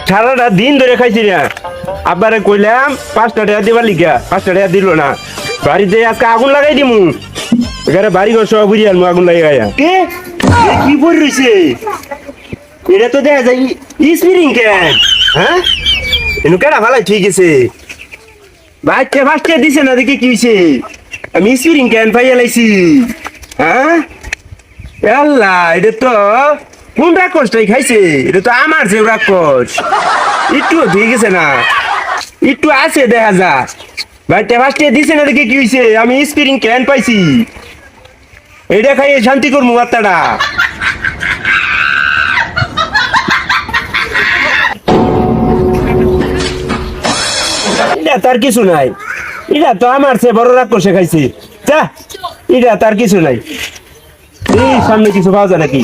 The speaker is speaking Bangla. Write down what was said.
সারাটা দিন ধরে খাইছি না। আব্বারে কইলাম 5 টাকা দিবার লিগা, 5 টাকা দিল না। বাড়িতে আজকে আগুন লাগাই দিমু, এখানে বাড়ি ঘর সব বুঝি আনবো আগুন লাগাইয়া। কে কি বল রইছে? এটা তো দেখা যায় স্পিরিং ক্যান। হ্যাঁ এনু কেডা ভালাই ঠিক আছে। বাচ্চা ফাস্টে দিছে না দেখি কি হইছে। আমি স্পিরিং ক্যান পাইয়া লাইছি। হ্যাঁ আল্লাহ, এটা তো কোন রাক্ষসটাই খাইছে? এটা তো আমার যে রাক্ষস। একটু ঠিক আছে না, একটু আছে দেখা যা। বাচ্চা ফাস্টে দিছে না দেখি কি হইছে। আমি স্পিরিং ক্যান পাইছি, এটা খাইয়ে শান্তি করবো আত্মাটা। এটা তার কিছু নাই, এটা তো আমার চেয়ে বড় রাক্ষসে খাইছে। যা, এটা তার কিছু নাই। এই সামনে কিছু পাওয়া যায় নাকি?